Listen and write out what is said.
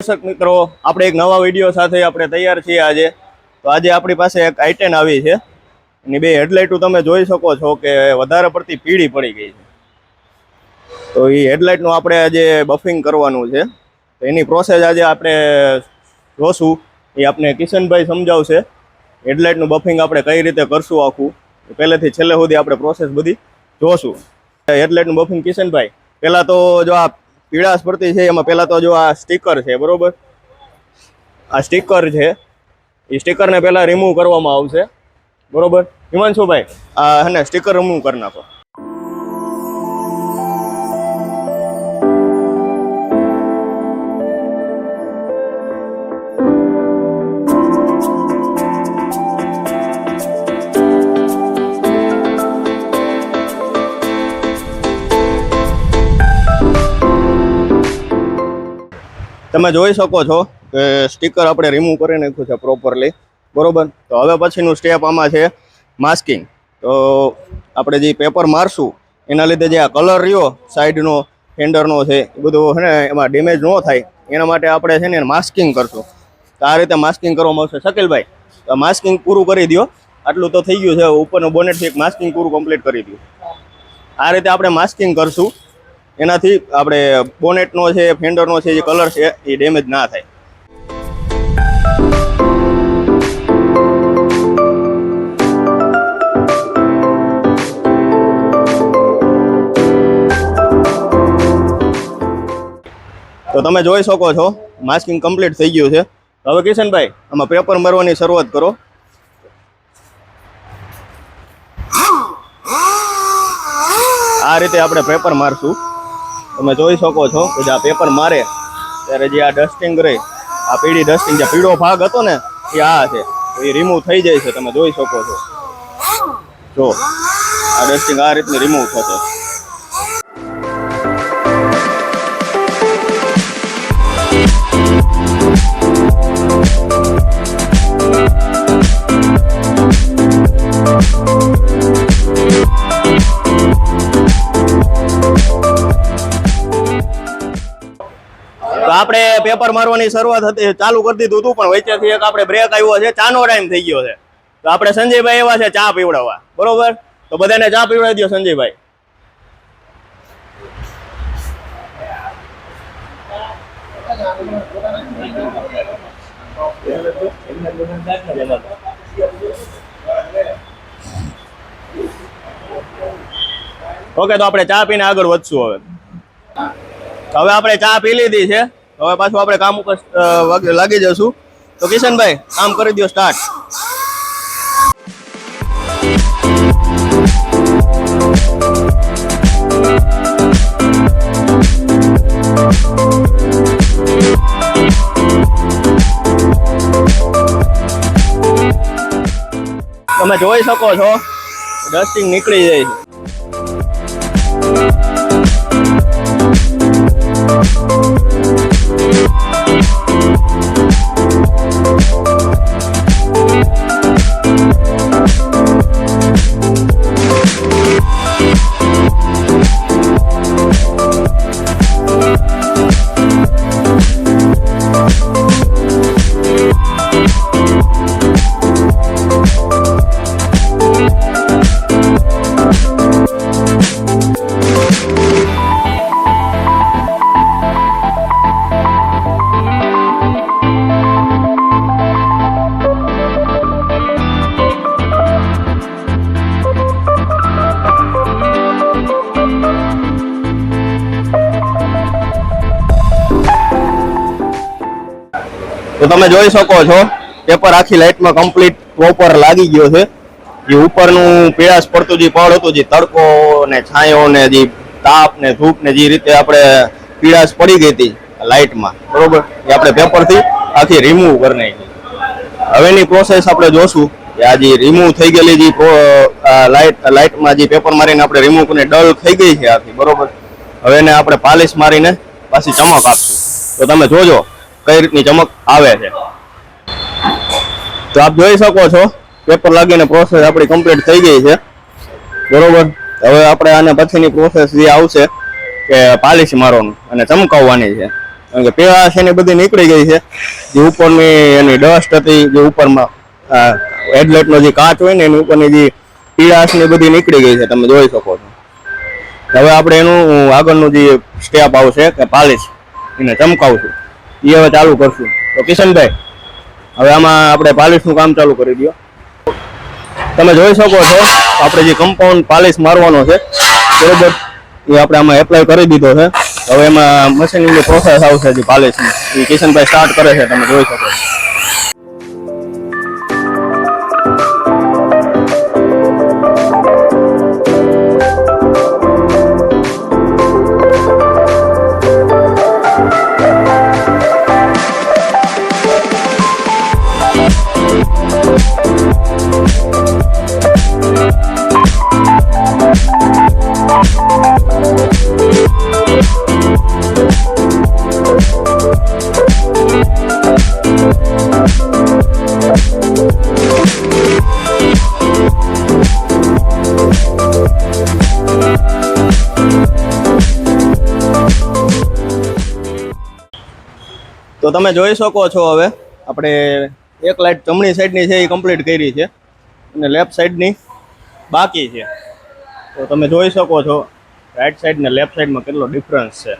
દર્શક મિત્રો, આપણે એક નવા વિડીયો સાથે આપણે તૈયાર છીએ આજે. તો આજે આપણી પાસે એક i10 આવી છે. એની બે હેડલાઇટો તમે જોઈ શકો છો કે વધારે પડતી પીળી પડી ગઈ છે. તો એ હેડલાઇટનું આપણે આજે બફિંગ કરવાનું છે. તો એની પ્રોસેસ આજે આપણે જોશું. એ આપણે કિશનભાઈ સમજાવશે. હેડલાઇટનું બફિંગ આપણે કઈ રીતે કરશું આખું પહેલેથી છેલ્લે સુધી આપણે પ્રોસેસ બધી જોશું. હેડલાઇટનું બફિંગ કિશનભાઈ, પહેલાં તો જો આ પીળાશ પડતી છે એમાં પહેલાં તો જો આ સ્ટીકર છે, બરોબર, આ સ્ટીકર છે. એ સ્ટીકરને પહેલાં રિમૂવ કરવામાં આવશે, બરોબર. હિમાંશુભાઈ, આ હે ને સ્ટીકર રિમૂવ કરી નાખો. તમે જોઈ શકો છો કે સ્ટીકર આપણે રિમૂવ કરી નાખ્યું છે પ્રોપરલી, બરોબર. તો હવે પછીનું સ્ટેપ આમાં છે માસ્કિંગ. તો આપણે જે પેપર મારશું એના લીધે જે આ કલર રહ્યો સાઈડનો ફેન્ડરનો છે એ બધું છે ને એમાં ડેમેજ ન થાય એના માટે આપણે છે ને માસ્કિંગ કરશું. તો આ રીતે માસ્કિંગ કરવામાં આવશે. શકીલભાઈ, તો માસ્કિંગ પૂરું કરી દો. આટલું તો થઈ ગયું છે, ઉપરનું બોનેટથી એક માસ્કિંગ પૂરું કમ્પ્લીટ કરી દો. આ રીતે આપણે માસ્કિંગ કરશું. એનાથી આપણે બોનેટનો છે, ફેન્ડરનો છે, જે કલર છે એ ડેમેજ ના થાય. તો તમે જોઈ શકો છો માસ્કિંગ કમ્પ્લીટ થઈ ગયું છે. હવે કિશનભાઈ, આમાં પેપર મારવાની શરૂઆત કરો. આ રીતે આપણે પેપર મારશું. તમે જોઈ શકો છો કે આ પેપર મારે ત્યારે જે આ ડસ્ટિંગ રહે, આ પીળી ડસ્ટિંગ, જે પીળો ભાગ હતો ને એ આ છે, એ રિમૂવ થઈ જાય છે. તમે જોઈ શકો છો, જો આ ડસ્ટિંગ આ રીતની રિમૂવ થશે. આપણે પેપર મારવાની શરૂઆત હતી, ચાલુ કરી દીધું હતું, પણ વચ્ચેથી એક આપણે બ્રેક આવ્યો છે, ચાનો ટાઈમ થઈ ગયો છે. તો આપણે સંજયભાઈ એવા છે ચા પીવડાવવા, બરોબર. તો બધાને ચા પીવડાવી દો સંજયભાઈ. ઓકે, તો આપણે ચા પીને આગળ વધશું. હવે આપણે ચા પી લીધી છે. હવે પાછું આપણે કામ ઉપર લાગી જશું. તો કિશનભાઈ, કામ કરી દો સ્ટાર્ટ. તમે જોઈ શકો છો ડસ્ટિંગ નીકળી જાય છે. તો તમે જોઈ શકો છો પેપર આખી લાઇટમાં કમ્પ્લીટ પ્રોપર લાગી ગયો છે. જે ઉપરનું પીળાશ પડતું જે પડ હતું, જે તડકો ને છાંયો ને જે તાપ ને ધૂપ ને જે રીતે આપણે પીળાશ પડી ગઈ હતી લાઇટમાં, બરોબર, એ આપણે પેપરથી આખી રિમૂવ કરી નાખી. હવેની પ્રોસેસ આપણે જોશું કે આ જે રિમૂવ થઈ ગયેલી જે લાઇટમાં જે પેપર મારીને આપણે રિમૂવ કરીને ડલ થઈ ગઈ છે આખી, બરોબર. હવે એને આપણે પાલિશ મારીને પાછી ચમક આપશું. તો તમે જોજો કઈ રીતની ચમક આવે છે. તો આપ જોઈ શકો છો પેપર લાગીને પ્રોસેસ આપણી કમ્પ્લીટ થઈ ગઈ છે, બરોબર. હવે આપણે આને પછીની પ્રોસેસ જે આવશે કે પાલિશ મારવાનું અને ચમકાવવાની છે. કારણ કે પીળાશ એની બધી નીકળી ગઈ છે. જે ઉપરની એની ડસ્ટ હતી, જે ઉપરમાં હેડલાઇટનો જે કાચ હોય ને એની ઉપરની જે પીળાશ ને બધી નીકળી ગઈ છે, તમે જોઈ શકો છો. હવે આપણે એનું આગળનું જે સ્ટેપ આવશે કે પાલિશ એને ચમકાવશું, એ હવે ચાલુ કરશું. તો કિશનભાઈ, હવે આમાં આપણે પાલિશનું કામ ચાલુ કરી દો. તમે જોઈ શકો છો આપણે જે કમ્પાઉન્ડ પાલિશ મારવાનો છે બરોબર, એ આપણે આમાં એપ્લાય કરી દીધો છે. હવે એમાં મશીનની પ્રોસેસ આવશે જે પાલિશની, એ કિશનભાઈ સ્ટાર્ટ કરે છે, તમે જોઈ શકો છો. તો તમે જોઈ શકો છો હવે આપણે એક લાઇટ જમણી સાઈડની છે એ કમ્પ્લીટ કરી છે અને લેફ્ટ સાઈડની બાકી છે. તો તમે જોઈ શકો છો રાઈટ સાઈડ ને લેફ્ટ સાઈડમાં કેટલો ડિફરન્સ છે.